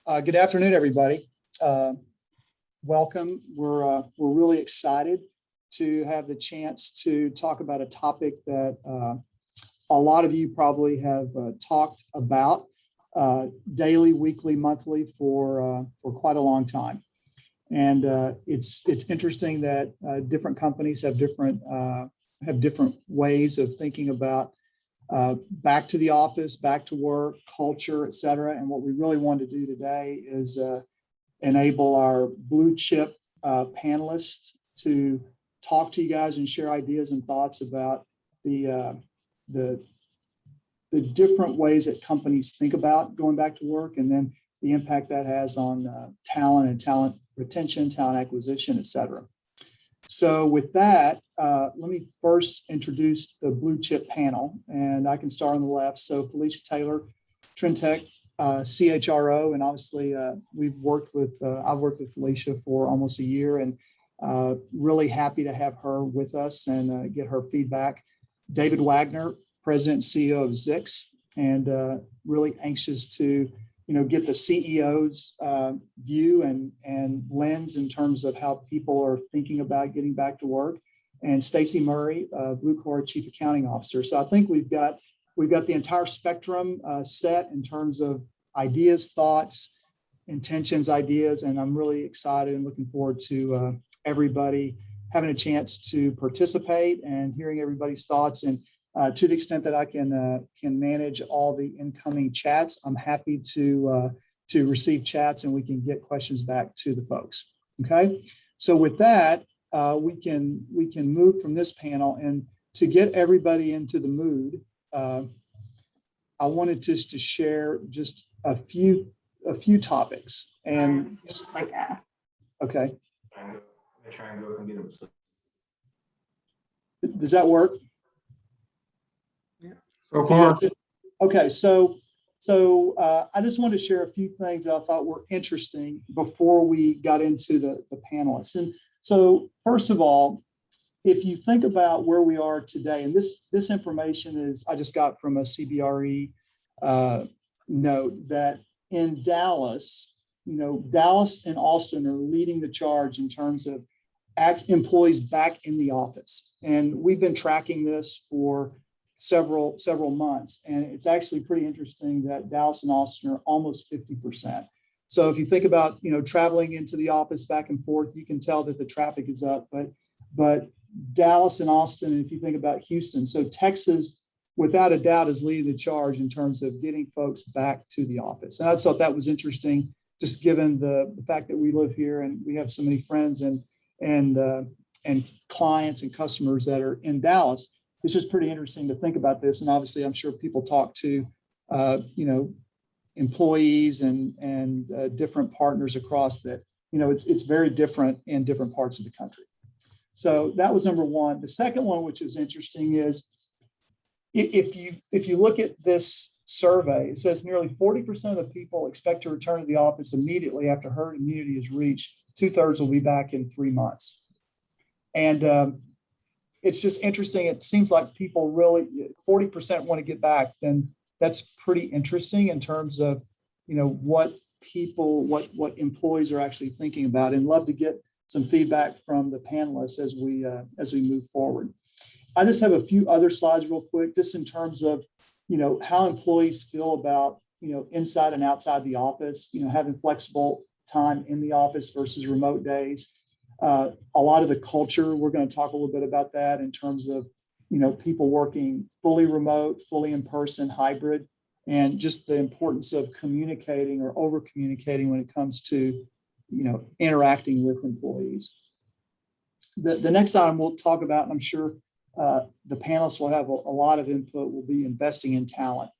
Good afternoon, everybody. Welcome. We're really excited to have the chance to talk about a topic that a lot of you probably have talked about daily, weekly, monthly for quite a long time. And it's interesting that different companies have different ways of thinking about back to the office, back to work, culture, et cetera. And what we really want to do today is enable our blue chip panelists to talk to you guys and share ideas and thoughts about the different ways that companies think about going back to work, and then the impact that has on talent and talent retention, talent acquisition, et cetera. So with that, let me first introduce the blue chip panel, and I can start on the left. So Felicia Taylor, Trintech, CHRO, and obviously I've worked with Felicia for almost a year, and really happy to have her with us and get her feedback. David Wagner, President and CEO of Zix, and really anxious to get the CEO's view and lens in terms of how people are thinking about getting back to work. And Stacey Murray, Bluecore Chief Accounting Officer. So I think we've got the entire spectrum set in terms of ideas, thoughts, intentions, ideas, and I'm really excited and looking forward to everybody having a chance to participate and hearing everybody's thoughts. And to the extent that I can manage all the incoming chats, I'm happy to receive chats and we can get questions back to the folks. Okay, so with that, we can move from this panel, and to get everybody into the mood, I wanted just to share just a few topics. And it's just like that. Okay. Triangle can get them. Does that work? So far. Okay, so I just wanted to share a few things that I thought were interesting before we got into the panelists. And so first of all, if you think about where we are today, and this information is I just got from a CBRE note that in Dallas, Dallas and Austin are leading the charge in terms of employees back in the office. And we've been tracking this for several months, and it's actually pretty interesting that Dallas and Austin are almost 50%. So if you think about traveling into the office back and forth, you can tell that the traffic is up. But Dallas and Austin, and if you think about Houston, so Texas, without a doubt, is leading the charge in terms of getting folks back to the office. And I thought that was interesting, just given the fact that we live here and we have so many friends and clients and customers that are in Dallas. It's just pretty interesting to think about this. And obviously, I'm sure people talk to, employees and different partners across that, it's very different in different parts of the country. So that was number one. The second one, which is interesting, is if you look at this survey, it says nearly 40% of the people expect to return to the office immediately after herd immunity is reached. 2/3 will be back in 3 months. And it's just interesting. It seems like people really, 40% want to get back. Then that's pretty interesting in terms of, what employees are actually thinking about, and love to get some feedback from the panelists as we move forward. I just have a few other slides real quick, just in terms of, how employees feel about, inside and outside the office, having flexible time in the office versus remote days. A lot of the culture, we're going to talk a little bit about that in terms of, people working fully remote, fully in person, hybrid, and just the importance of communicating or over communicating when it comes to, interacting with employees. The next item we'll talk about, and I'm sure the panelists will have a lot of input, will be investing in talent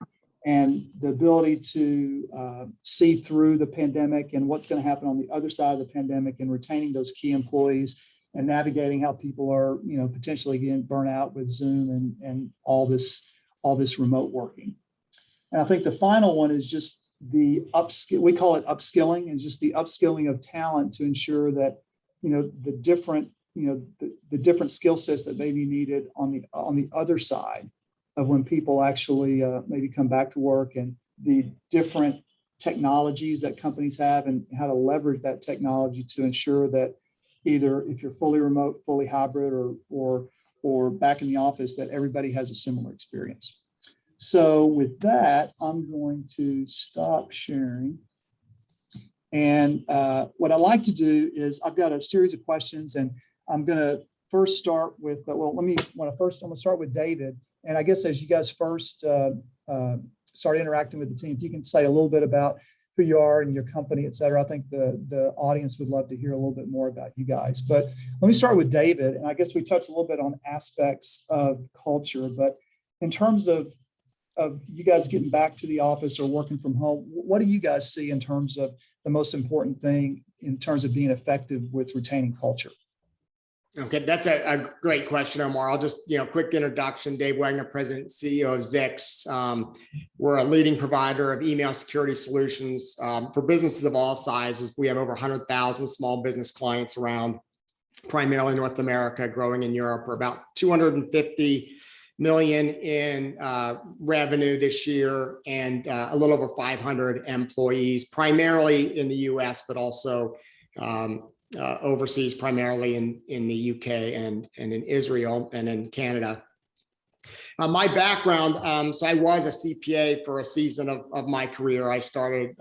and the ability to see through the pandemic and what's going to happen on the other side of the pandemic, and retaining those key employees and navigating how people are, potentially getting burnt out with Zoom and all this remote working. And I think the final one is just the upskill. We call it upskilling, and just the upskilling of talent to ensure that, the different skill sets that may be needed on the other side of when people actually maybe come back to work, and the different technologies that companies have and how to leverage that technology to ensure that either if you're fully remote, fully hybrid, or back in the office, that everybody has a similar experience. So with that, I'm going to stop sharing. And what I like to do is I've got a series of questions, and I'm going to first start with, I'm going to start with David. And I guess as you guys first start interacting with the team, if you can say a little bit about who you are and your company, et cetera. I think the audience would love to hear a little bit more about you guys. But let me start with David. And I guess we touched a little bit on aspects of culture, but in terms of you guys getting back to the office or working from home, what do you guys see in terms of the most important thing in terms of being effective with retaining culture? Okay, that's a great question, Omar. I'll just, quick introduction. Dave Wagner, President and CEO of Zix. We're a leading provider of email security solutions for businesses of all sizes. We have over 100,000 small business clients around primarily North America, growing in Europe. We're about 250 million in revenue this year, and a little over 500 employees, primarily in the US, but also overseas, primarily in the UK and in Israel and in Canada. My background, so I was a CPA for a season of my career. I started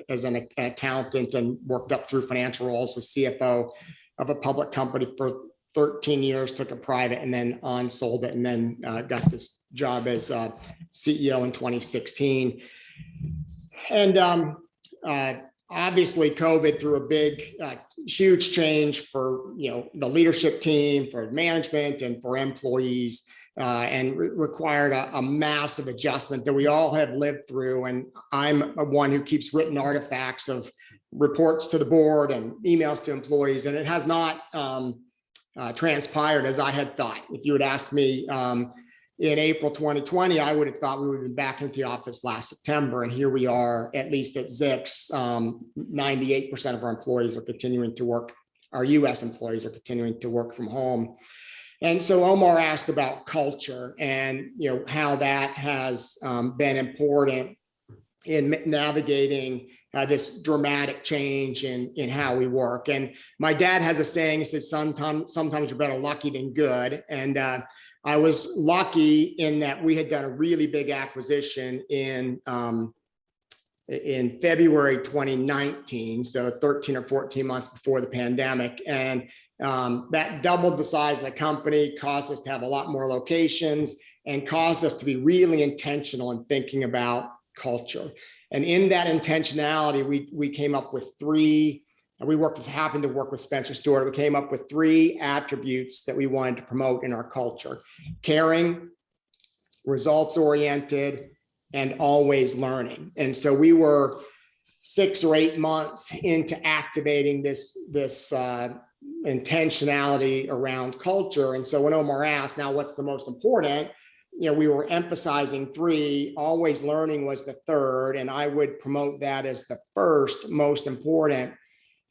as an accountant and worked up through financial roles with CFO of a public company for 13 years, took it private, and then sold it, and then got this job as CEO in 2016. And obviously, COVID threw a big, huge change for the leadership team, for management, and for employees, and required a massive adjustment that we all have lived through. And I'm one who keeps written artifacts of reports to the board and emails to employees, and it has not transpired as I had thought. If you had asked me in April 2020, I would have thought we would have been back into the office last September. And here we are, at least at Zix, 98% of our employees are continuing to work. Our US employees are continuing to work from home. And so Omar asked about culture and how that has been important in navigating this dramatic change in how we work. And my dad has a saying, he says, sometimes you're better lucky than good. And I was lucky in that we had done a really big acquisition in February 2019, so 13 or 14 months before the pandemic. And that doubled the size of the company, caused us to have a lot more locations, and caused us to be really intentional in thinking about culture. And in that intentionality, we came up with three. We happened to work with Spencer Stewart. We came up with three attributes that we wanted to promote in our culture: caring, results-oriented, and always learning. And so we were 6 or 8 months into activating this intentionality around culture. And so when Omar asked, now what's the most important? We were emphasizing 3, always learning was the third, and I would promote that as the first most important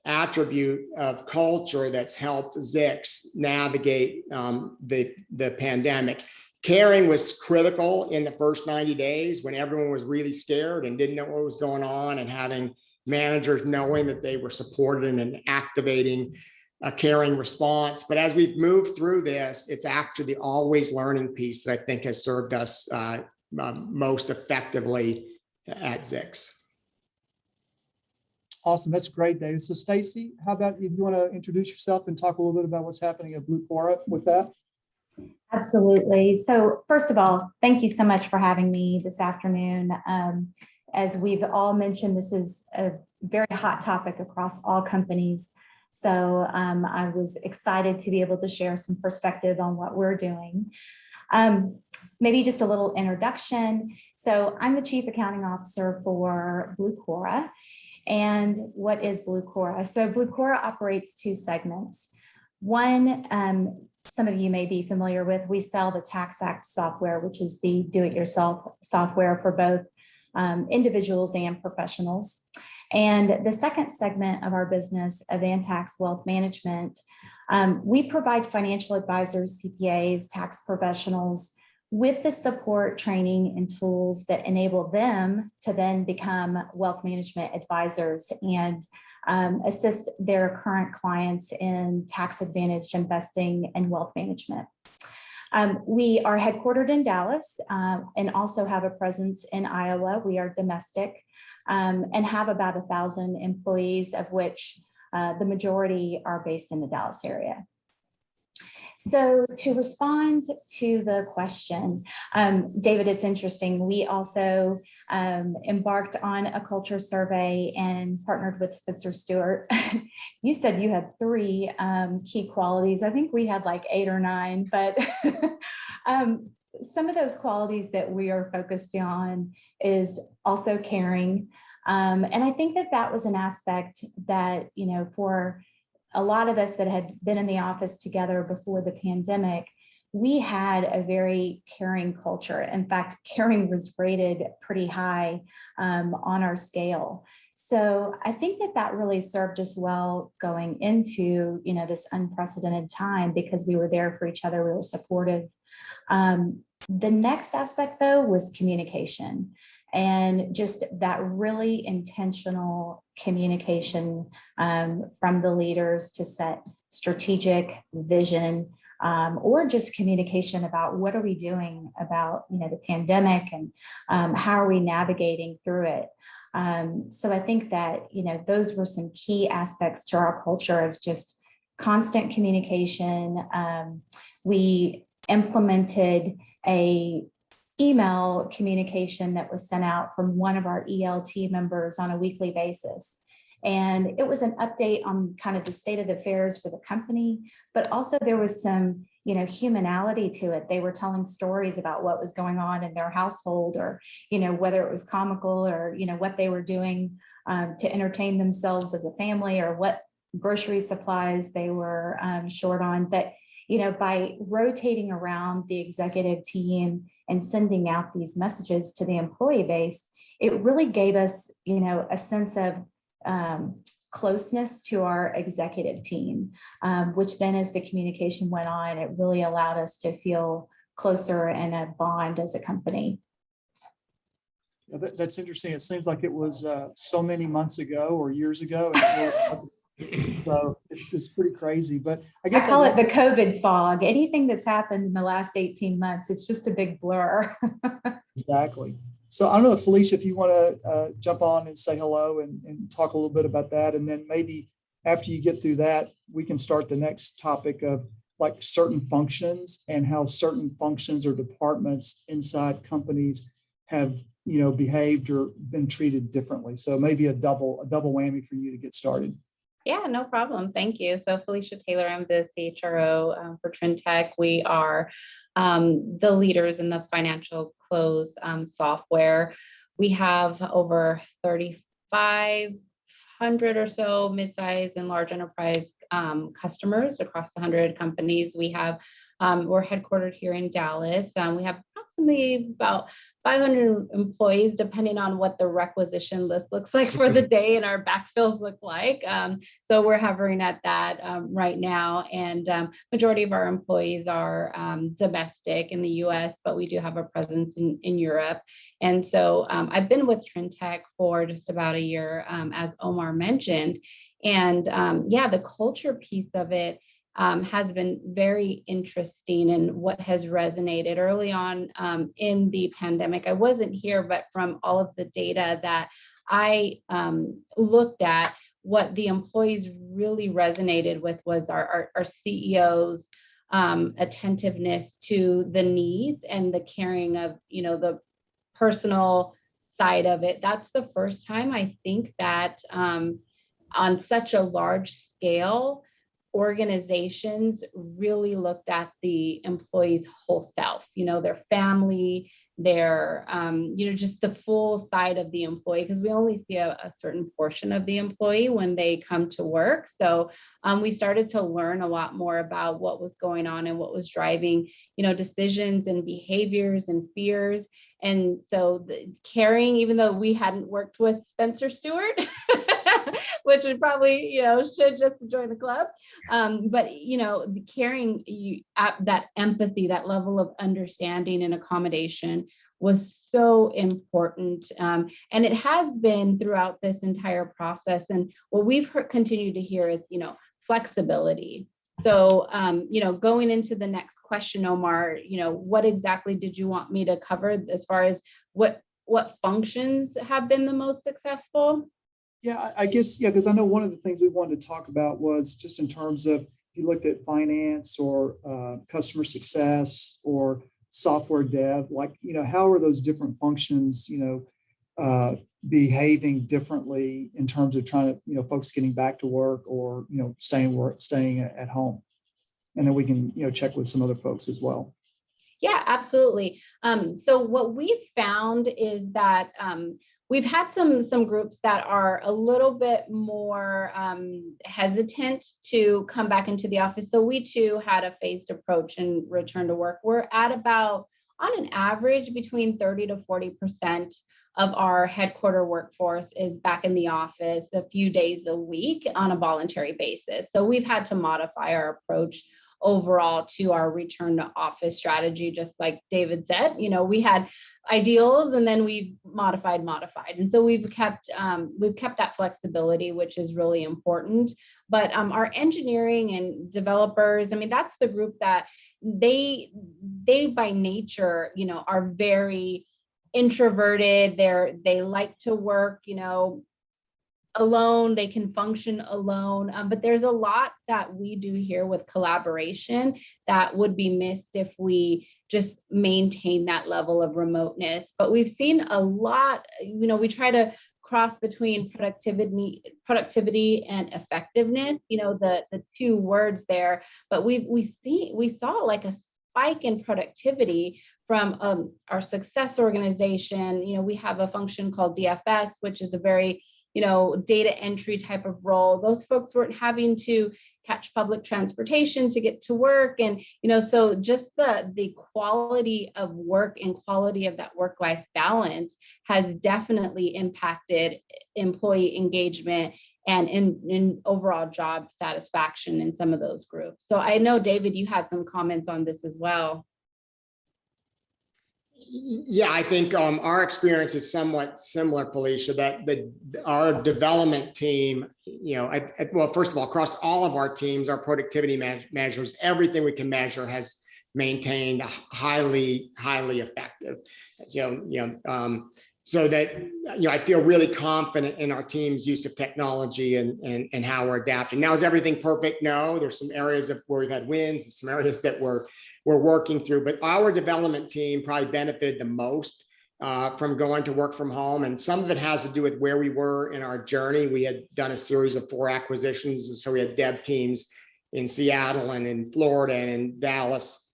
attribute of culture that's helped Zix navigate the pandemic. Caring was critical in the first 90 days when everyone was really scared and didn't know what was going on, and having managers knowing that they were supported and activating a caring response. But as we've moved through this, it's actually the always learning piece that I think has served us most effectively at Zix. Awesome. That's great, David. So Stacy, how about if you want to introduce yourself and talk a little bit about what's happening at Blue Quora with that? Absolutely. So first of all, thank you so much for having me this afternoon. As we've all mentioned, this is a very hot topic across all companies. So I was excited to be able to share some perspective on what we're doing. Maybe just a little introduction. So I'm the Chief Accounting Officer for Blue Quora. And what is Blue Quora? So Blue Quora operates 2 segments. One, some of you may be familiar with, we sell the Tax Act software, which is the do-it-yourself software for both individuals and professionals. And the second segment of our business, Avantax Wealth Management, we provide financial advisors, CPAs, tax professionals with the support, training, and tools that enable them to then become wealth management advisors and assist their current clients in tax-advantaged investing and wealth management. We are headquartered in Dallas and also have a presence in Iowa. We are domestic and have about 1,000 employees, of which the majority are based in the Dallas area. So to respond to the question, David, it's interesting. We also embarked on a culture survey and partnered with Spencer Stewart. You said you had 3 key qualities. I think we had like 8 or 9, but some of those qualities that we are focused on is also caring. And I think that that was an aspect that, you know, for a lot of us that had been in the office together before the pandemic, we had a very caring culture. In fact, caring was rated pretty high on our scale. So I think that that really served us well going into, you know, this unprecedented time because we were there for each other, we were supportive. The next aspect, though, was communication. And just that really intentional communication from the leaders to set strategic vision or just communication about what are we doing about, you know, the pandemic and how are we navigating through it. So I think that, you know, those were some key aspects to our culture of just constant communication. We implemented a email communication that was sent out from one of our ELT members on a weekly basis. And it was an update on kind of the state of the affairs for the company, but also there was some, you know, humanality to it. They were telling stories about what was going on in their household or, you know, whether it was comical or, you know, what they were doing to entertain themselves as a family or what grocery supplies they were short on. But, you know, by rotating around the executive team and sending out these messages to the employee base, it really gave us, you know, a sense of closeness to our executive team, which then as the communication went on, it really allowed us to feel closer and a bond as a company. Yeah, that's interesting. It seems like it was so many months ago or years ago. And it really wasn't. So it's pretty crazy, but I guess I call it the COVID fog. Anything that's happened in the last 18 months, it's just a big blur. Exactly. So I don't know, Felicia, if you want to jump on and say hello and talk a little bit about that. And then maybe after you get through that, we can start the next topic of like certain functions and how certain functions or departments inside companies have, you know, behaved or been treated differently. So maybe a double whammy for you to get started. Yeah, no problem. Thank you. So Felicia Taylor, I'm the CHRO for Trintech. We are the leaders in the financial close software. We have over 3,500 or so mid-size and large enterprise customers across 100 companies. We have, we're headquartered here in Dallas. We have approximately about 500 employees, depending on what the requisition list looks like for the day and our backfills look like. So we're hovering at that right now. And majority of our employees are domestic in the US, but we do have a presence in Europe. And so I've been with Trintech for just about a year, as Omar mentioned. And yeah, the culture piece of it has been very interesting and what has resonated early on in the pandemic. I wasn't here, but from all of the data that I looked at, what the employees really resonated with was our CEO's attentiveness to the needs and the caring of, you know, the personal side of it. That's the first time I think that on such a large scale, organizations really looked at the employee's whole self, you know, their family, their, you know, just the full side of the employee, because we only see a certain portion of the employee when they come to work. So we started to learn a lot more about what was going on and what was driving, you know, decisions and behaviors and fears. And so the caring, even though we hadn't worked with Spencer Stewart, which would probably, should just join the club. But, carrying that empathy, that level of understanding and accommodation was so important. And it has been throughout this entire process. And what we've continued to hear is, flexibility. So, going into the next question, Omar, what exactly did you want me to cover as far as what functions have been the most successful? Yeah, I guess, yeah, because I know one of the things we wanted to talk about was just in terms of, if you looked at finance or customer success or software dev, like, how are those different functions, behaving differently in terms of trying to, folks getting back to work or, staying at home. And then we can, check with some other folks as well. Yeah, absolutely. So what we've found is that we've had some groups that are a little bit more hesitant to come back into the office. So we too had a phased approach and return to work. We're at about, on an average, between 30 to 40% of our headquarter workforce is back in the office a few days a week on a voluntary basis. So we've had to modify our approach overall to our return to office strategy, just like David said. We had ideals and then we've modified. And so we've kept that flexibility, which is really important. But our engineering and developers, that's the group that they by nature, are very introverted. They like to work, alone. They can function alone, but there's a lot that we do here with collaboration that would be missed if we just maintain that level of remoteness. But we've seen a lot, we try to cross between productivity and effectiveness, the two words there, but we saw like a spike in productivity from our success organization. We have a function called DFS, which is a very data entry type of role. Those folks weren't having to catch public transportation to get to work. And, so just the quality of work and quality of that work-life balance has definitely impacted employee engagement and in overall job satisfaction in some of those groups. So I know, David, you had some comments on this as well. Yeah, I think our experience is somewhat similar, Felicia, that our development team, well, first of all, across all of our teams, our productivity measures, everything we can measure has maintained highly effective. So that, I feel really confident in our team's use of technology and how we're adapting. Now, is everything perfect? No, there's some areas where we've had wins and some areas that we're working through, but our development team probably benefited the most from going to work from home. And some of it has to do with where we were in our journey. We had done a series of 4 acquisitions. And so we had dev teams in Seattle and in Florida and in Dallas.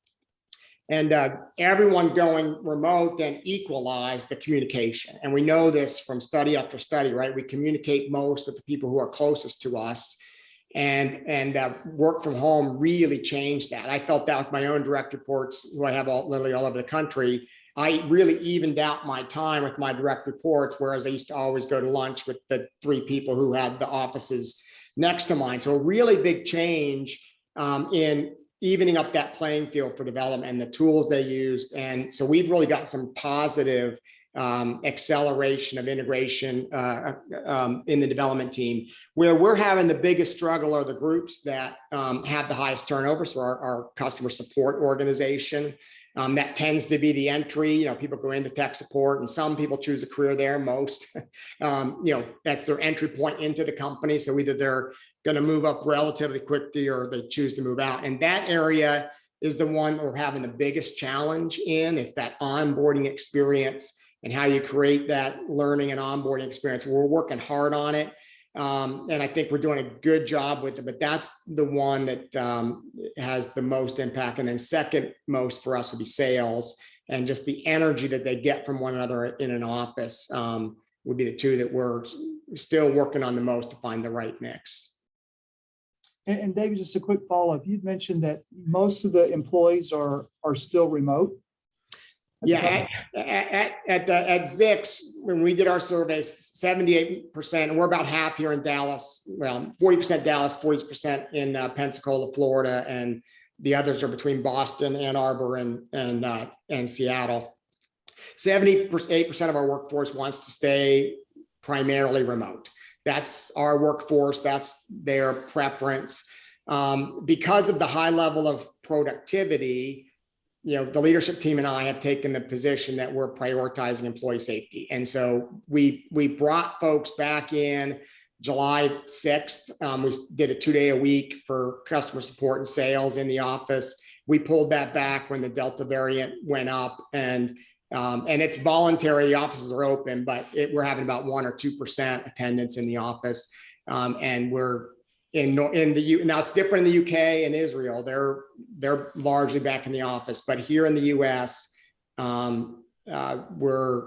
And everyone going remote then equalized the communication. And we know this from study after study, right? We communicate most with the people who are closest to us. And work from home really changed that. I felt that with my own direct reports, who I have literally all over the country. I really evened out my time with my direct reports, whereas I used to always go to lunch with the 3 people who had the offices next to mine. So a really big change in evening up that playing field for development and the tools they used. And so we've really got some positive acceleration of integration in the development team. Where we're having the biggest struggle are the groups that have the highest turnover. So our customer support organization, that tends to be the entry. People go into tech support, and some people choose a career there. Most, that's their entry point into the company. So either they're going to move up relatively quickly or they choose to move out. And that area is the one we're having the biggest challenge in. It's that onboarding experience and how you create that learning and onboarding experience. We're working hard on it. And I think we're doing a good job with it, but that's the one that has the most impact. And then second most for us would be sales, and just the energy that they get from one another in an office would be the 2 that we're still working on the most to find the right mix. And David, just a quick follow-up. You'd mentioned that most of the employees are still remote. Yeah, at Zix, when we did our surveys, 78%, and we're about half here in Dallas, well, 40% Dallas, 40% in Pensacola, Florida, and the others are between Boston, Ann Arbor, and Seattle. 78% of our workforce wants to stay primarily remote. That's our workforce. That's their preference. Because of the high level of productivity, the leadership team and I have taken the position that we're prioritizing employee safety. And so we brought folks back in July 6th. We did a 2-day a week for customer support and sales in the office. We pulled that back when the Delta variant went up, and it's voluntary. The offices are open, but we're having about 1 or 2% attendance in the office. And we're now it's different in the UK and Israel. They're largely back in the office, but here in the US, we're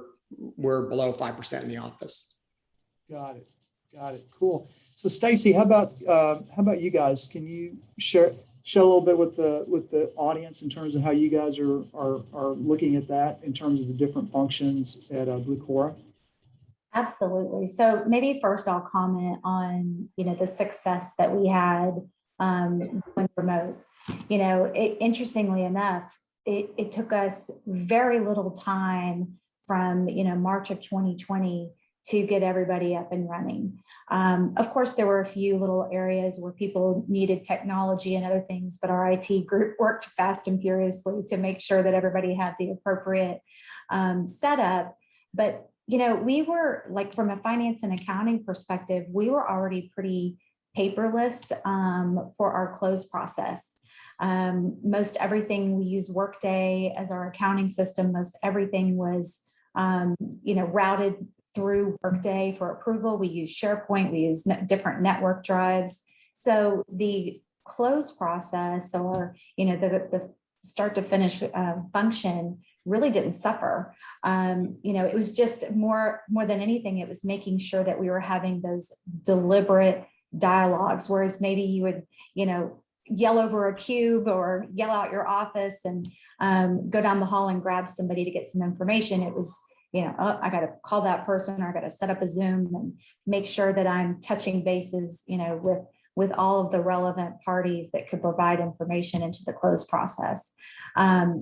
below 5% in the office. Got it. Cool. So Stacy, how about you guys? Can you share a little bit with the audience in terms of how you guys are looking at that in terms of the different functions at Blue Cora? Absolutely. So maybe first I'll comment on, the success that we had going remote. Interestingly enough, it took us very little time from, March of 2020 to get everybody up and running. Of course, there were a few little areas where people needed technology and other things, but our IT group worked fast and furiously to make sure that everybody had the appropriate setup. But we were like, from a finance and accounting perspective, we were already pretty paperless for our close process. Most everything we use Workday as our accounting system. Most everything was, routed through Workday for approval. We use SharePoint. We use different network drives. So the close process, or the start to finish function, really didn't suffer. It was just more than anything, it was making sure that we were having those deliberate dialogues, whereas maybe you would, yell over a cube or yell out your office and go down the hall and grab somebody to get some information. It was, oh, I got to call that person, or I got to set up a Zoom and make sure that I'm touching bases, with all of the relevant parties that could provide information into the close process.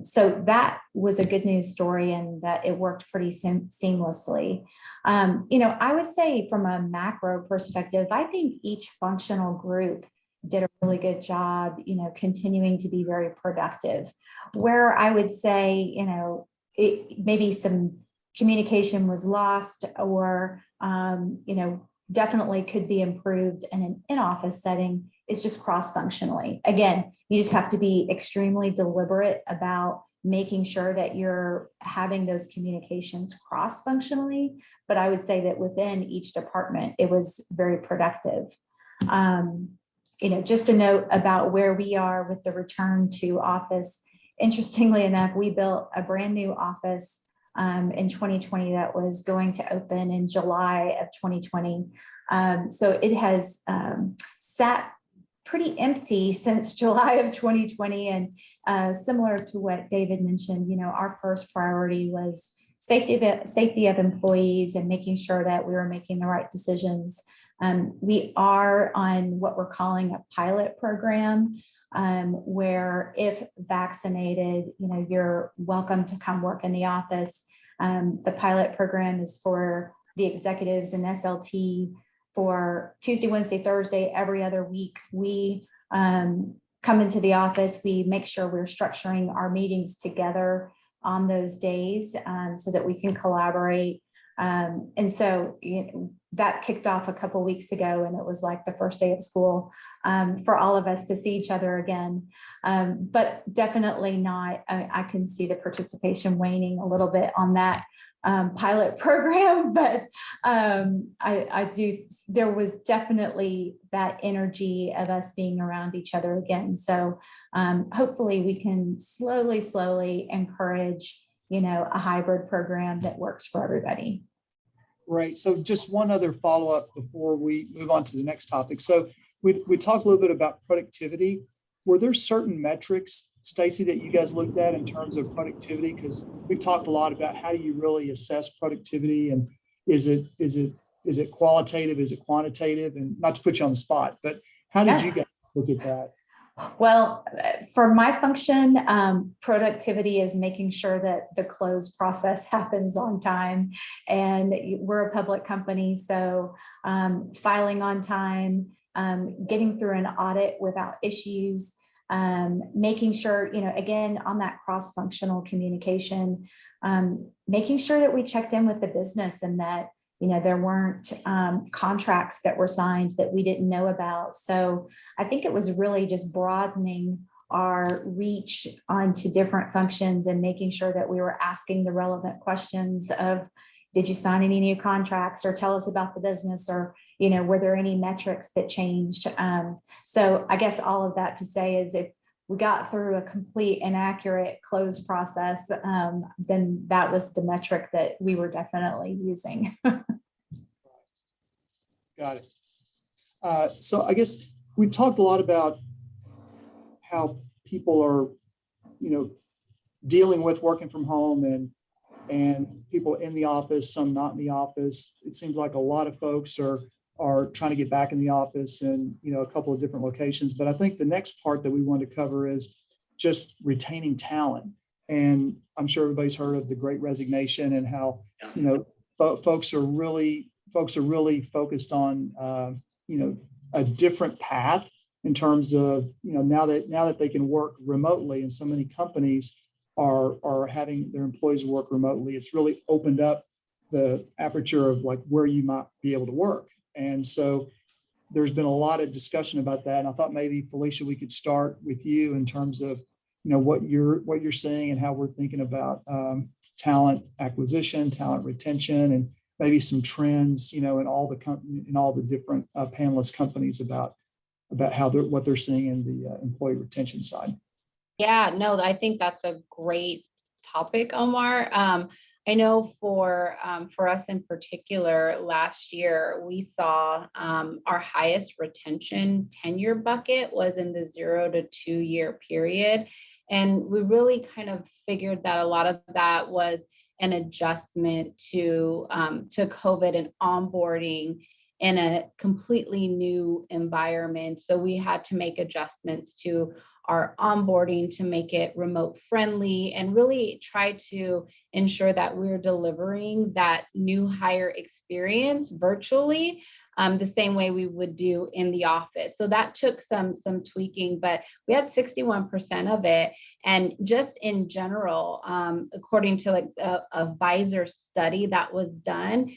So that was a good news story, and that it worked pretty seamlessly. I would say from a macro perspective, I think each functional group did a really good job, continuing to be very productive. Where I would say, maybe some communication was lost, or, definitely could be improved in an in-office setting, is just cross-functionally. Again, you just have to be extremely deliberate about making sure that you're having those communications cross-functionally. But I would say that within each department, it was very productive. Just a note about where we are with the return to office. Interestingly enough, we built a brand new office in 2020 that was going to open in July of 2020. So it has sat pretty empty since July of 2020. And similar to what David mentioned, our first priority was safety of employees and making sure that we were making the right decisions. We are on what we're calling a pilot program, where if vaccinated, you're welcome to come work in the office. The pilot program is for the executives and SLT for Tuesday, Wednesday, Thursday, every other week. We come into the office, we make sure we're structuring our meetings together on those days so that we can collaborate. And so that kicked off a couple weeks ago, and it was like the first day of school for all of us to see each other again. But definitely not, I can see the participation waning a little bit on that pilot program, but there was definitely that energy of us being around each other again. So hopefully we can slowly encourage, a hybrid program that works for everybody. Right. So just one other follow-up before we move on to the next topic. So we talked a little bit about productivity. Were there certain metrics, Stacy, that you guys looked at in terms of productivity? Because we've talked a lot about how do you really assess productivity, and Is it qualitative? Is it quantitative? And not to put you on the spot, but how did you guys look at that? Well, for my function, productivity is making sure that the close process happens on time. And we're a public company, so filing on time, getting through an audit without issues, making sure, again, on that cross-functional communication, making sure that we checked in with the business and that there weren't contracts that were signed that we didn't know about. So I think it was really just broadening our reach onto different functions and making sure that we were asking the relevant questions of, did you sign any new contracts, or tell us about the business, or, were there any metrics that changed? So I guess all of that to say is, if we got through a complete and accurate close process, then that was the metric that we were definitely using. Got it. So I guess we've talked a lot about how people are, dealing with working from home and people in the office, some not in the office. It seems like a lot of folks are trying to get back in the office and, a couple of different locations. But I think the next part that we want to cover is just retaining talent. And I'm sure everybody's heard of the Great Resignation and how, folks are really focused on, a different path in terms of, now that they can work remotely, and so many companies are having their employees work remotely. It's really opened up the aperture of like where you might be able to work. And so there's been a lot of discussion about that. And I thought maybe, Felicia, we could start with you in terms of, what you're seeing and how we're thinking about talent acquisition, talent retention, and maybe some trends, in all the different panelist companies about what they're seeing in the employee retention side. Yeah, no, I think that's a great topic, Omar. I know for us in particular, last year we saw our highest retention tenure bucket was in the 0 to 2 year period. And we really kind of figured that a lot of that was an adjustment to COVID and onboarding in a completely new environment. So we had to make adjustments to our onboarding to make it remote friendly and really try to ensure that we're delivering that new hire experience virtually the same way we would do in the office. So that took some tweaking, but we had 61% of it. And just in general, according to like a Visor study that was done,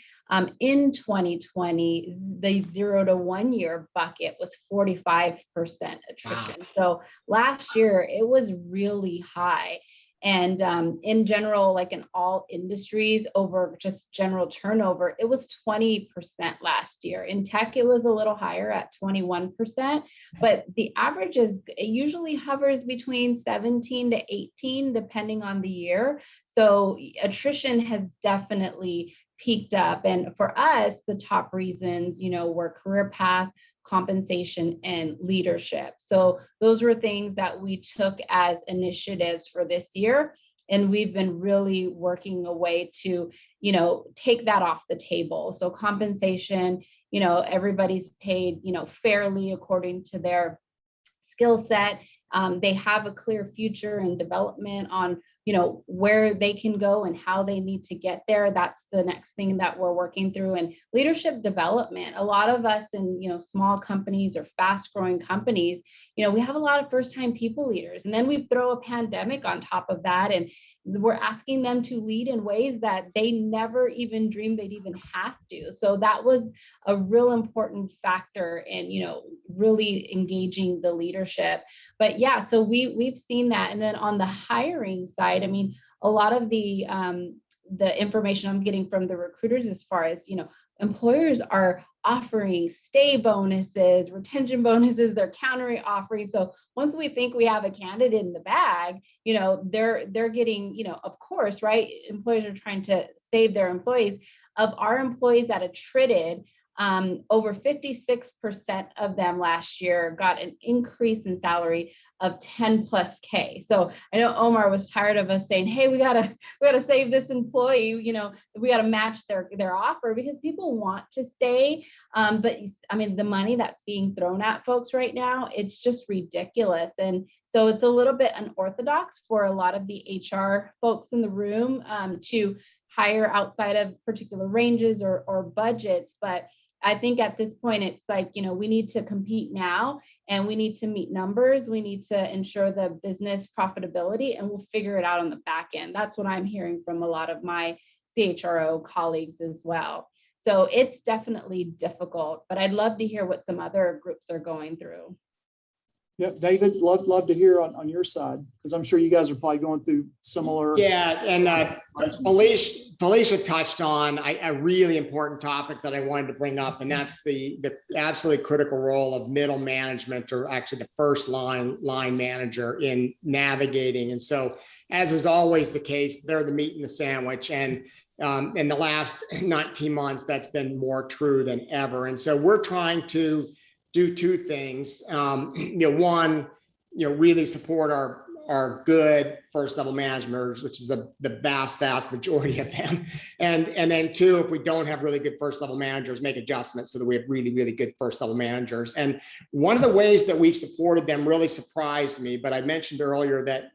in 2020, the 0 to 1 year bucket was 45% attrition. Wow. So last year it was really high. And in general, like in all industries, over just general turnover, it was 20% last year. In tech, it was a little higher at 21%, but the average it usually hovers between 17 to 18, depending on the year. So attrition has definitely peaked up. And for us, the top reasons, were career path, compensation, and leadership. So those were things that we took as initiatives for this year. And we've been really working a way to, take that off the table. So compensation, everybody's paid, fairly according to their skill set. They have a clear future and development on where they can go and how they need to get there. That's the next thing that we're working through. And leadership development. A lot of us in small companies or fast growing companies, we have a lot of first time people leaders. And then we throw a pandemic on top of that. And we're asking them to lead in ways that they never even dreamed they'd even have to. So that was a real important factor in, really engaging the leadership. But yeah, so we've seen that. And then on the hiring side, I mean, a lot of the information I'm getting from the recruiters as far as, employers are offering stay bonuses, retention bonuses, they're counter offering. So once we think we have a candidate in the bag, they're getting, of course, right? Employers are trying to save their employees. Of our employees that attrited, over 56% of them last year got an increase in salary of 10+K. So I know Omar was tired of us saying, hey, we gotta save this employee, we gotta match their offer, because people want to stay. But I mean, the money that's being thrown at folks right now, it's just ridiculous. And so it's a little bit unorthodox for a lot of the HR folks in the room to hire outside of particular ranges or budgets. But I think at this point, it's like, we need to compete now, and we need to meet numbers. We need to ensure the business profitability, and we'll figure it out on the back end. That's what I'm hearing from a lot of my CHRO colleagues as well. So it's definitely difficult, but I'd love to hear what some other groups are going through. Yeah, David, love to hear on your side, because I'm sure you guys are probably going through similar. Yeah, and Felicia touched on a really important topic that I wanted to bring up, and that's the absolutely critical role of middle management, or actually the first line manager, in navigating. And so, as is always the case, they're the meat in the sandwich. And in the last 19 months, that's been more true than ever. And so we're trying to do two things. One, really support our good first level managers, which is the vast majority of them. And then two, if we don't have really good first level managers, make adjustments so that we have really, really good first level managers. And one of the ways that we've supported them really surprised me, but I mentioned earlier that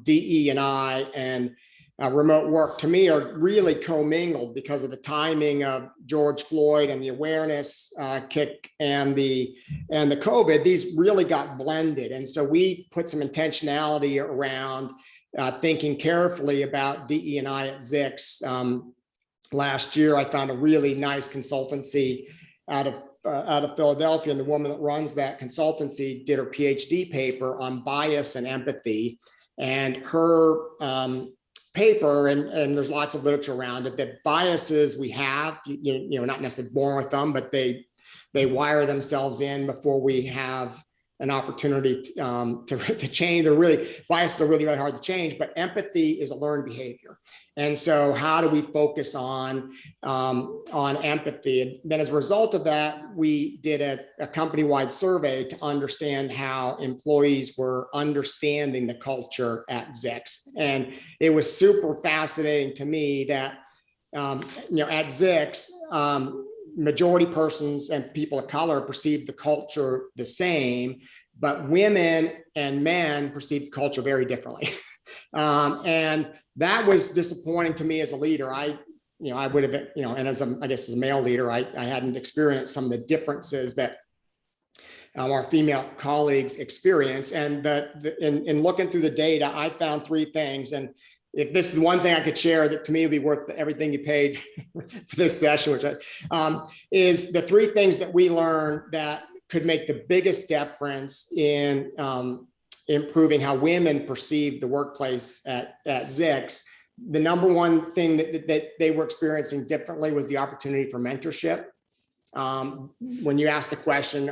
DE&I and remote work, to me, are really commingled because of the timing of George Floyd and the awareness kick and the COVID. These really got blended. And so we put some intentionality around thinking carefully about DE&I at Zix. Last year, I found a really nice consultancy out of Philadelphia, and the woman that runs that consultancy did her PhD paper on bias and empathy. And her paper, and there's lots of literature around it, that biases we have, not necessarily born with them, but they wire themselves in before we have an opportunity to change. Biases are really hard to change, but empathy is a learned behavior. And so how do we focus on empathy? And then as a result of that, we did a company-wide survey to understand how employees were understanding the culture at Zix. And it was super fascinating to me that, at Zix, majority persons and people of color perceive the culture the same, but women and men perceive the culture very differently. And that was disappointing to me as a leader. I would have, and as a male leader, I hadn't experienced some of the differences that our female colleagues experience. And in looking through the data, I found three things. And if this is one thing I could share that to me would be worth everything you paid for this session, which is the three things that we learned that could make the biggest difference in improving how women perceive the workplace at Zix. The number one thing that they were experiencing differently was the opportunity for mentorship. When you ask the question,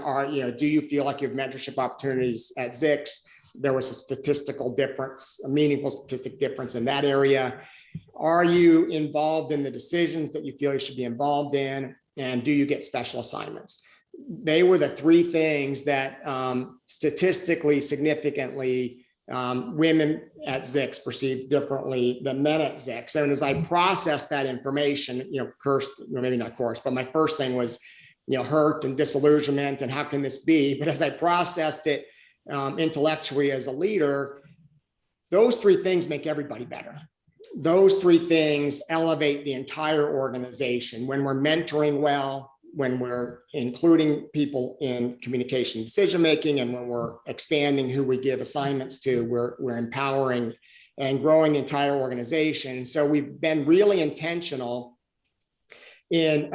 do you feel like you have mentorship opportunities at Zix? There was a statistical difference, a meaningful statistic difference in that area. Are you involved in the decisions that you feel you should be involved in? And do you get special assignments? They were the three things that statistically significantly women at Zix perceived differently than men at Zix. And as I processed that information, maybe not course, but my first thing was, hurt and disillusionment and how can this be? But as I processed it intellectually as a leader, those three things make everybody better. Those three things elevate the entire organization. When we're mentoring well, when we're including people in communication decision-making, and when we're expanding who we give assignments to, we're empowering and growing the entire organization. So we've been really intentional in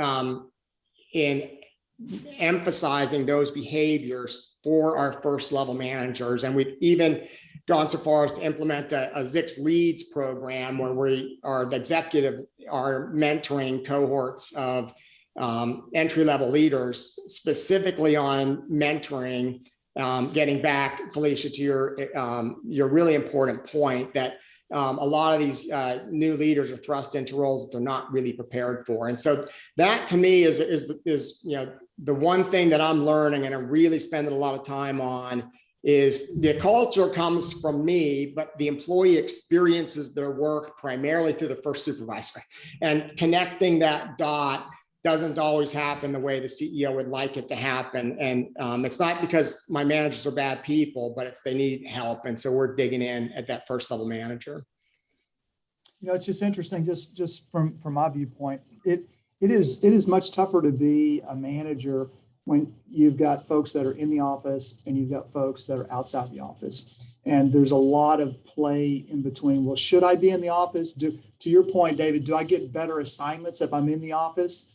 emphasizing those behaviors for our first level managers. And we've even gone so far as to implement a Zix Leads program where the executive are mentoring cohorts of entry-level leaders specifically on mentoring, getting back, Felicia, to your really important point that a lot of these new leaders are thrust into roles that they're not really prepared for. And so that to me is the one thing that I'm learning and I'm really spending a lot of time on is the culture comes from me, but the employee experiences their work primarily through the first supervisor, and connecting that dot doesn't always happen the way the CEO would like it to happen. And it's not because my managers are bad people, but it's they need help. And so we're digging in at that first level manager. It's just interesting, just from my viewpoint, it is much tougher to be a manager when you've got folks that are in the office and you've got folks that are outside the office. And there's a lot of play in between. Well, should I be in the office? To your point, David, do I get better assignments if I'm in the office?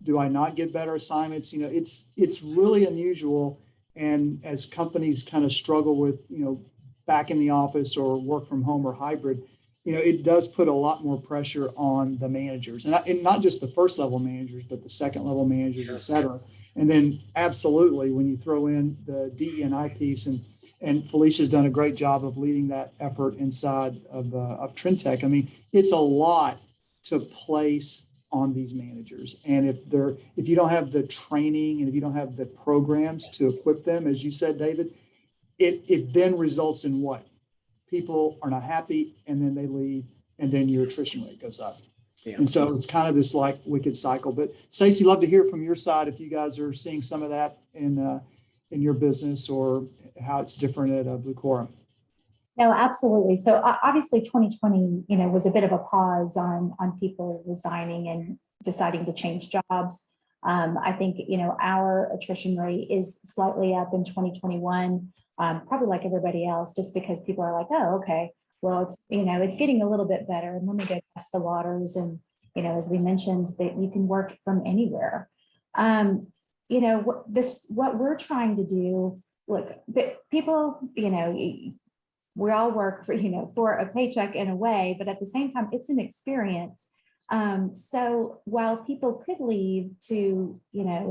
Do I not get better assignments? It's really unusual. And as companies kind of struggle with, back in the office or work from home or hybrid, it does put a lot more pressure on the managers, and not just the first level managers, but the second level managers, et cetera. And then absolutely, when you throw in the DE&I piece, and Felicia's done a great job of leading that effort inside of Trintech. I mean, it's a lot to place on these managers. And if you don't have the training and if you don't have the programs to equip them, as you said, David, it then results in what? People are not happy, and then they leave, and then your attrition rate goes up. Yeah. And so it's kind of this like wicked cycle. But Stacey, love to hear from your side if you guys are seeing some of that in your business or how it's different at Blue Corum. No, absolutely. So obviously 2020, was a bit of a pause on people resigning and deciding to change jobs. I think, our attrition rate is slightly up in 2021, probably like everybody else, just because people are like, oh, okay, well, it's getting a little bit better. And let me go test the waters. And, as we mentioned, that you can work from anywhere. What we're trying to do, look, people, we all work for a paycheck in a way, but at the same time, it's an experience. So while people could leave to,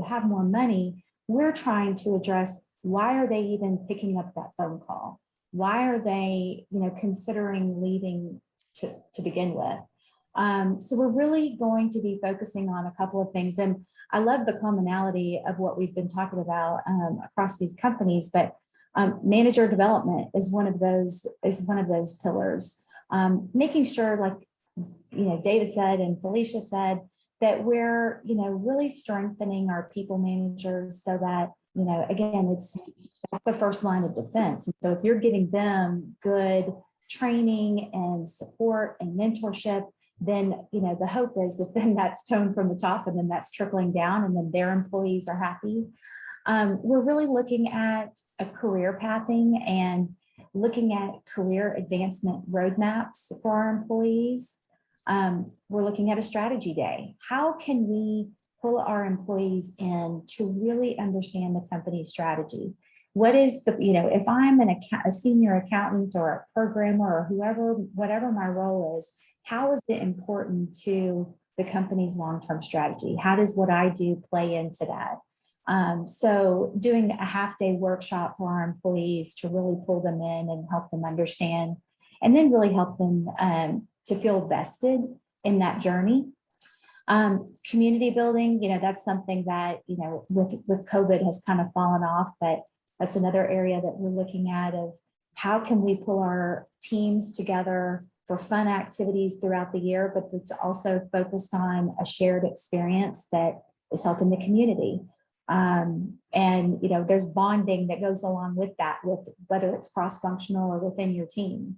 have more money, we're trying to address, why are they even picking up that phone call? Why are they, considering leaving to begin with? So we're really going to be focusing on a couple of things. And I love the commonality of what we've been talking about across these companies, but manager development is one of those pillars. Making sure, like David said and Felicia said, that we're really strengthening our people managers so that again, that's the first line of defense. And so if you're giving them good training and support and mentorship, then the hope is that then that's toned from the top and then that's trickling down and then their employees are happy. We're really looking at a career pathing and looking at career advancement roadmaps for our employees. We're looking at a strategy day. How can we pull our employees in to really understand the company's strategy? What is if I'm a senior accountant or a programmer or whatever my role is, how is it important to the company's long-term strategy? How does what I do play into that? So doing a half-day workshop for our employees to really pull them in and help them understand, and then really help them to feel vested in that journey. Community building, that's something that, with COVID has kind of fallen off, but that's another area that we're looking at of how can we pull our teams together for fun activities throughout the year, but it's also focused on a shared experience that is helping the community. And, there's bonding that goes along with that, with whether it's cross-functional or within your team.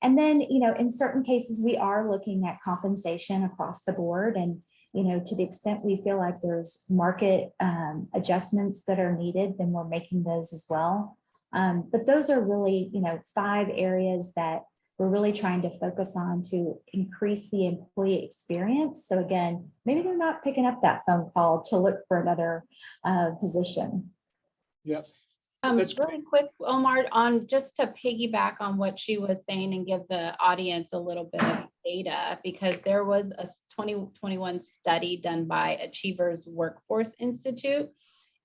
And then, in certain cases, we are looking at compensation across the board. And, to the extent we feel like there's market adjustments that are needed, then we're making those as well. But those are really, 5 areas that we're really trying to focus on to increase the employee experience. So again, maybe they're not picking up that phone call to look for another position. Yep. Really quick, Omar, on just to piggyback on what she was saying and give the audience a little bit of data, because there was a 2021 study done by Achievers Workforce Institute,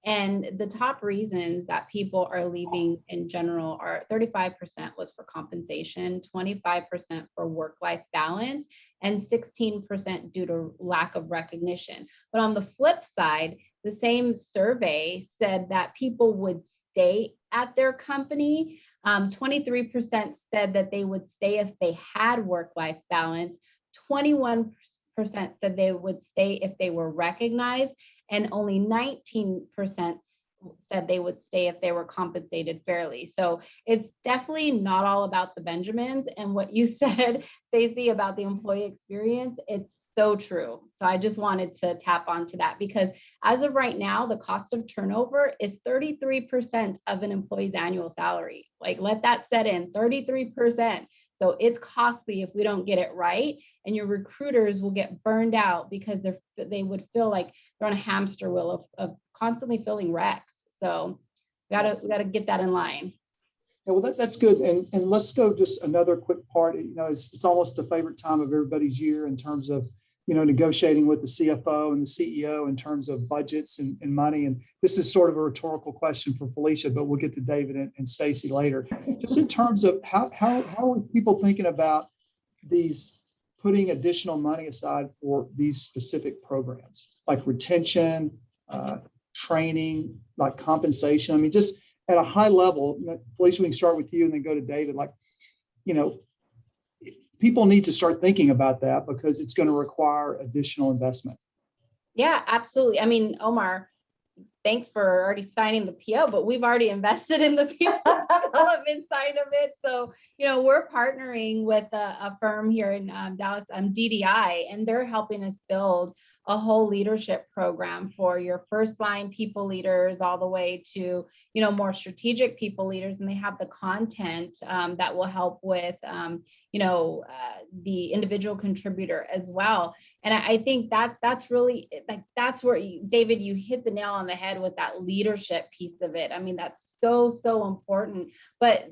And the top reasons that people are leaving in general are 35% was for compensation, 25% for work-life balance, and 16% due to lack of recognition. But on the flip side, the same survey said that people would stay at their company. 23% said that they would stay if they had work-life balance. 21% said they would stay if they were recognized, and only 19% said they would stay if they were compensated fairly. So it's definitely not all about the Benjamins. And what you said, Stacey, about the employee experience, it's so true. So I just wanted to tap onto that, because as of right now, the cost of turnover is 33% of an employee's annual salary. Like, let that set in, 33%. So it's costly if we don't get it right, and your recruiters will get burned out because they would feel like they're on a hamster wheel of constantly filling recs. So we gotta get that in line. Yeah, well, that's good. And let's go just another quick part. It's almost the favorite time of everybody's year in terms of, negotiating with the CFO and the CEO in terms of budgets and money. And this is sort of a rhetorical question for Felicia, but we'll get to David and Stacey later. Just in terms of how are people thinking about these, putting additional money aside for these specific programs, like retention, training, like compensation? I mean, just at a high level, Felicia, we can start with you and then go to David. Like, people need to start thinking about that because it's going to require additional investment. Yeah, absolutely. I mean, Omar, thanks for already signing the PO, but we've already invested in the people development side of it. So, we're partnering with a firm here in Dallas, DDI, and they're helping us build a whole leadership program for your first line people leaders all the way to, more strategic people leaders. And they have the content that will help with, the individual contributor as well. And I think that's really, like, that's where David, you hit the nail on the head with that leadership piece of it. I mean, that's so important. But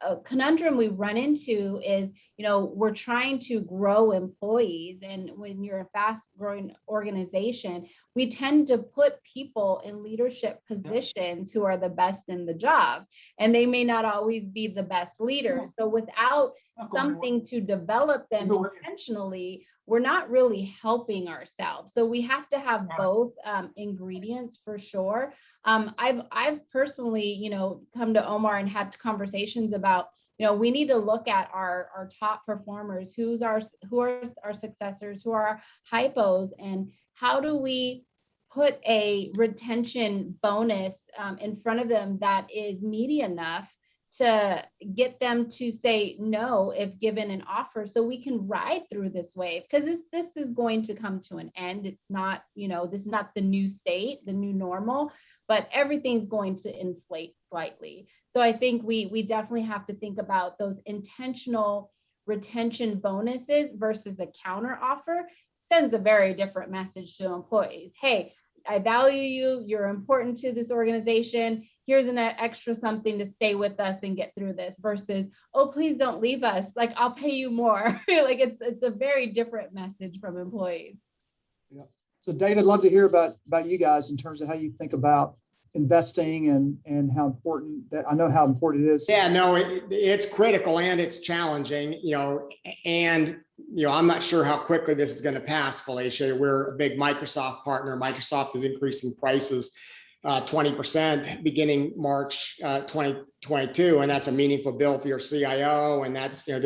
a conundrum we run into is, we're trying to grow employees. And when you're a fast growing organization, we tend to put people in leadership positions who are the best in the job, and they may not always be the best leaders. So without something to develop them intentionally, we're not really helping ourselves. So we have to have both ingredients for sure. I've personally, come to Omar and had conversations about, we need to look at our top performers, who are our successors, who are our hypos, and how do we put a retention bonus in front of them that is meaty enough to get them to say no if given an offer, so we can ride through this wave, because this is going to come to an end. It's not, this is not the new state, the new normal, but everything's going to inflate slightly. So I think we definitely have to think about those intentional retention bonuses versus a counter offer. Sends a very different message to employees. Hey, I value you. You're important to this organization. Here's an extra something to stay with us and get through this, versus, oh, please don't leave us. Like, I'll pay you more. Like, it's a very different message from employees. Yeah. So David, love to hear about you guys in terms of how you think about investing and how important that, I know how important it is. Yeah, no, it's critical and it's challenging, and, I'm not sure how quickly this is going to pass, Felicia. We're a big Microsoft partner. Microsoft is increasing prices 20% beginning March 2022, and that's a meaningful bill for your CIO. And that's, and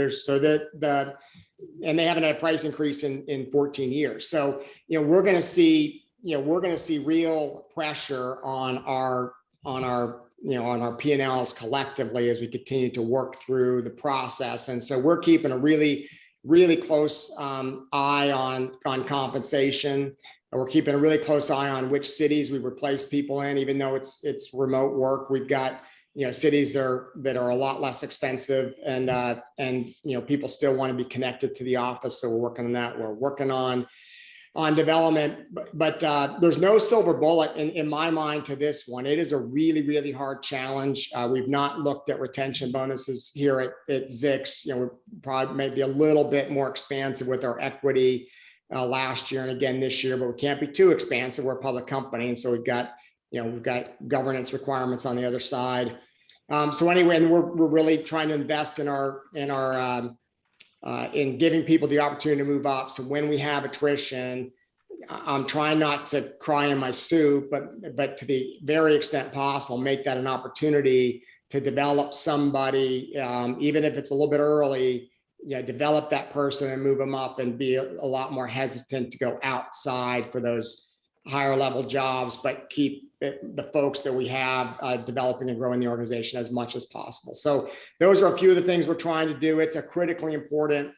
they haven't had a price increase in 14 years. So, we're going to see real pressure on our P&Ls collectively as we continue to work through the process. And so we're keeping a really close eye on compensation. We're keeping a really close eye on which cities we replace people in, even though it's remote work. We've got, cities that are a lot less expensive, and people still want to be connected to the office. So we're working on that. We're working on development, but there's no silver bullet in my mind to this one. It is a really hard challenge. We've not looked at retention bonuses here at Zix. We're probably maybe a little bit more expansive with our equity last year and again this year, but we can't be too expansive. We're a public company, and so we've got we've got governance requirements on the other side. So anyway, and we're really trying to invest in giving people the opportunity to move up. So when we have attrition, I'm trying not to cry in my soup, but to the very extent possible, make that an opportunity to develop somebody, even if it's a little bit early, develop that person and move them up, and be a lot more hesitant to go outside for those higher level jobs, but keep the folks that we have developing and growing the organization as much as possible. So those are a few of the things we're trying to do. It's a critically important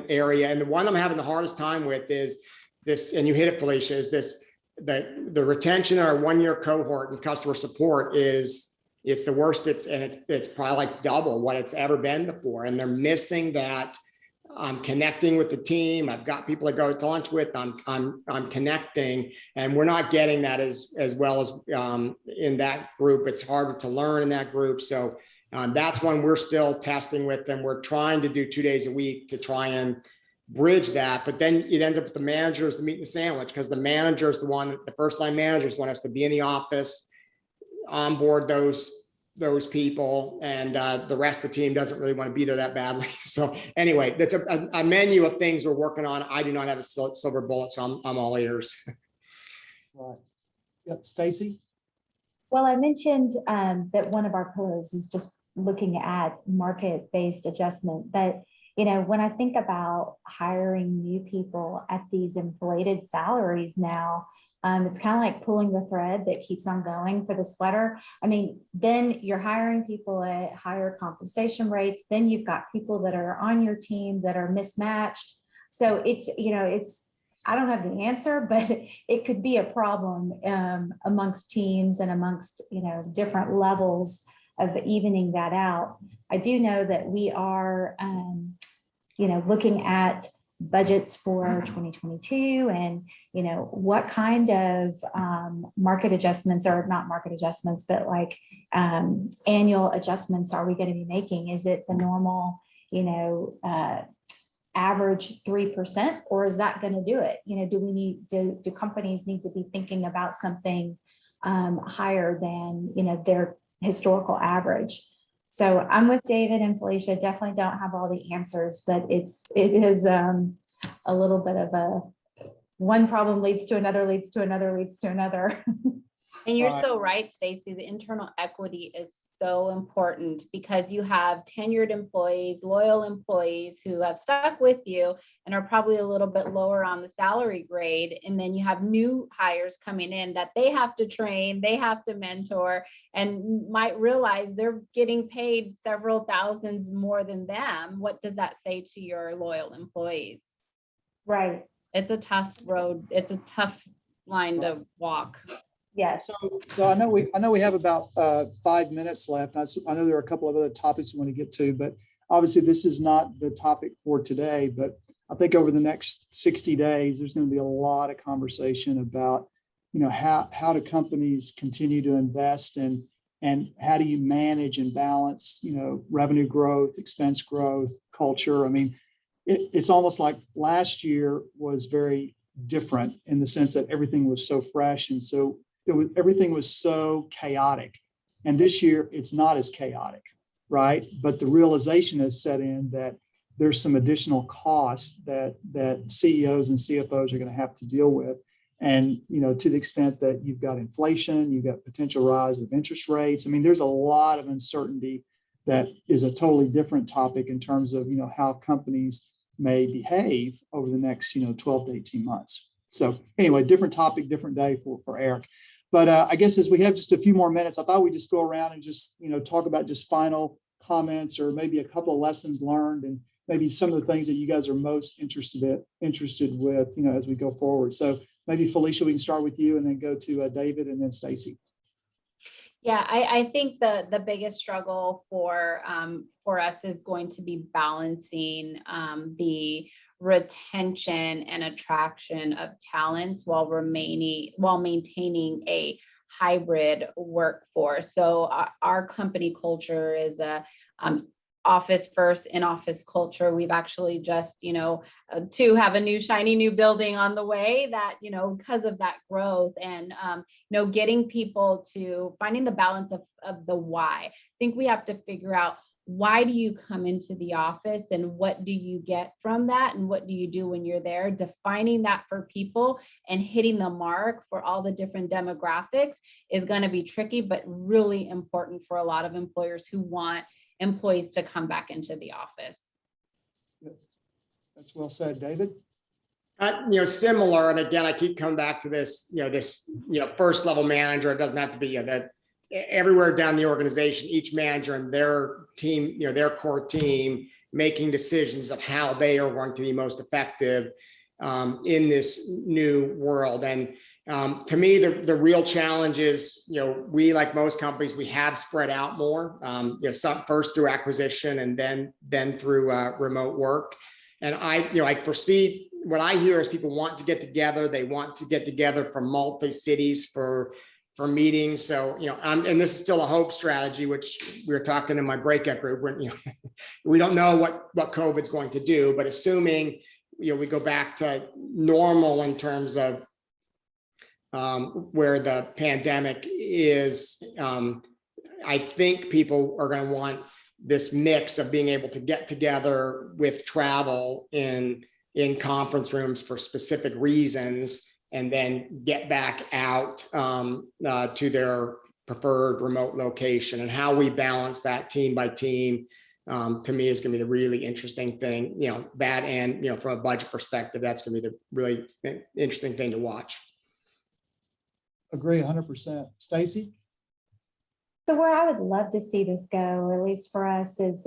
area. And the one I'm having the hardest time with is this, and you hit it, Felicia, is this, the retention in our 1-year cohort in customer support it's the worst. It's probably like double what it's ever been before. And they're missing that. I'm connecting with the team. I've got people to go to lunch with. I'm connecting, and we're not getting that as well as in that group. It's harder to learn in that group. So that's one we're still testing with them. We're trying to do 2 days a week to try and bridge that. But then it ends up with the manager is the meat and the sandwich, because the manager is the first line manager is the one who has to be in the office, onboard those people, and the rest of the team doesn't really want to be there that badly. So anyway, that's a menu of things we're working on. I do not have a silver bullet, so I'm all ears. Right. Yep. Stacy? Well, I mentioned that one of our pillars is just looking at market-based adjustment. But, when I think about hiring new people at these inflated salaries now, it's kind of like pulling the thread that keeps on going for the sweater. I mean, then you're hiring people at higher compensation rates. Then you've got people that are on your team that are mismatched. So it's, I don't have the answer, but it could be a problem amongst teams and amongst, different levels of evening that out. I do know that we are, looking at budgets for 2022 and, what kind of market adjustments, or not market adjustments, but like annual adjustments are we going to be making? Is it the normal, average 3%, or is that going to do it? Do companies need to be thinking about something higher than, their historical average? So I'm with David and Felicia. Definitely don't have all the answers, but it is a little bit of a one problem leads to another, leads to another, leads to another. And you're so right, Stacy. The internal equity is so important, because you have tenured employees, loyal employees who have stuck with you and are probably a little bit lower on the salary grade. And then you have new hires coming in that they have to train, they have to mentor, and might realize they're getting paid several thousands more than them. What does that say to your loyal employees? Right. It's a tough road. It's a tough line to walk. Yes. So I know we have about 5 minutes left. I know there are a couple of other topics we want to get to, but obviously this is not the topic for today. But I think over the next 60 days, there's going to be a lot of conversation about, how do companies continue to invest, and how do you manage and balance, revenue growth, expense growth, culture. I mean, it's almost like last year was very different in the sense that everything was so fresh, and so everything was so chaotic. And this year it's not as chaotic, right? But the realization has set in that there's some additional costs that CEOs and CFOs are going to have to deal with. And, to the extent that you've got inflation, you've got potential rise of interest rates. I mean, there's a lot of uncertainty that is a totally different topic in terms of, how companies may behave over the next, 12 to 18 months. So anyway, different topic, different day for Eric. But I guess as we have just a few more minutes, I thought we'd just go around and just, talk about just final comments, or maybe a couple of lessons learned, and maybe some of the things that you guys are most interested with, as we go forward. So maybe Felicia, we can start with you and then go to David and then Stacy. Yeah, I think the biggest struggle for us is going to be balancing the retention and attraction of talents while maintaining a hybrid workforce. So our company culture is office first, in office culture. We've actually just, to have a new shiny new building on the way that, because of that growth and, getting people to finding the balance of the why. I think we have to figure out, why do you come into the office and what do you get from that? And what do you do when you're there? Defining that for people and hitting the mark for all the different demographics is going to be tricky, but really important for a lot of employers who want employees to come back into the office. That's well said, David. Similar. And again, I keep coming back to this, first level manager. It doesn't have to be that everywhere down the organization, each manager and their team, their core team, making decisions of how they are going to be most effective in this new world. And to me, the real challenge is, we, like most companies, we have spread out more, some first through acquisition and then through remote work. And I foresee, what I hear is people want to get together. They want to get together from multi-cities for meetings. So, and this is still a hope strategy, which we were talking in my breakout group when, we don't know what COVID's going to do, but assuming, we go back to normal in terms of where the pandemic is, I think people are going to want this mix of being able to get together with travel in conference rooms for specific reasons, and then get back out to their preferred remote location. And how we balance that team by team, to me, is going to be the really interesting thing. That, and from a budget perspective, that's going to be the really interesting thing to watch. Agree 100%. Stacy? So where I would love to see this go, or at least for us, is,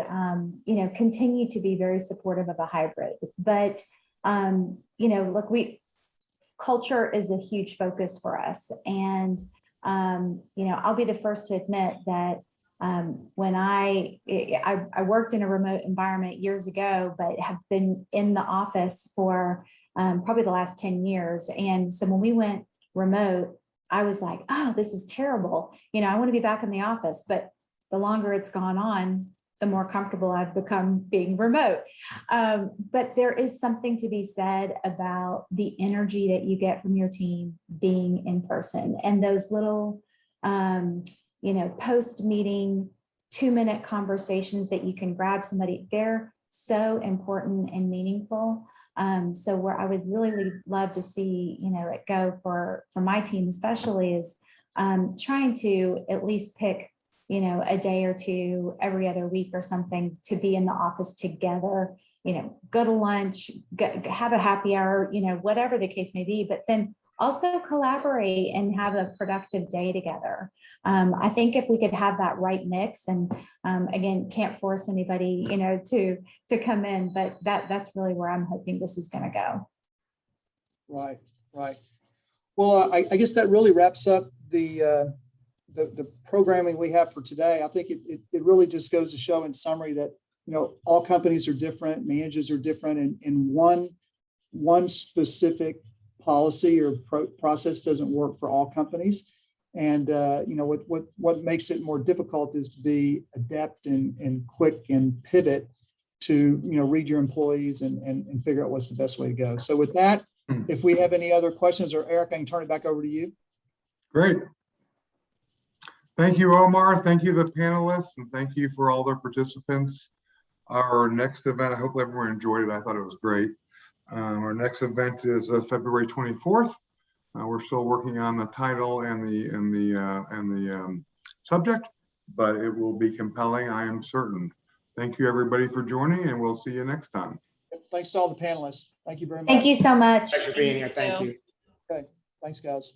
continue to be very supportive of a hybrid. But, look, culture is a huge focus for us. And, I'll be the first to admit that when I worked in a remote environment years ago, but have been in the office for probably the last 10 years. And so when we went remote, I was like, oh, this is terrible. I want to be back in the office. But the longer it's gone on, the more comfortable I've become being remote. But there is something to be said about the energy that you get from your team being in person, and those little, post-meeting 2-minute conversations that you can grab somebody. They're so important and meaningful. So where I would really love to see, it go for my team, especially, is trying to at least pick, a day or two every other week or something to be in the office together, go to lunch, have a happy hour, whatever the case may be, but then also collaborate and have a productive day together. I think if we could have that right mix, and again, can't force anybody, to come in, but that's really where I'm hoping this is going to go. Right. Well, I guess that really wraps up the programming we have for today. I think it really just goes to show in summary that, all companies are different, managers are different, and one specific policy or process doesn't work for all companies. And what makes it more difficult is to be adept and quick and pivot to read your employees and figure out what's the best way to go. So with that, if we have any other questions, or Eric, I can turn it back over to you. Great. Thank you, Omar. Thank you, the panelists, and thank you for all the participants. Our next event, I hope everyone enjoyed it. I thought it was great. Our next event is February 24th. We're still working on the title and the subject, but it will be compelling, I am certain. Thank you, everybody, for joining, and we'll see you next time. Thanks to all the panelists. Thank you very much. Thank you so much. Pleasure being here. Thank you. Okay. Thanks, guys.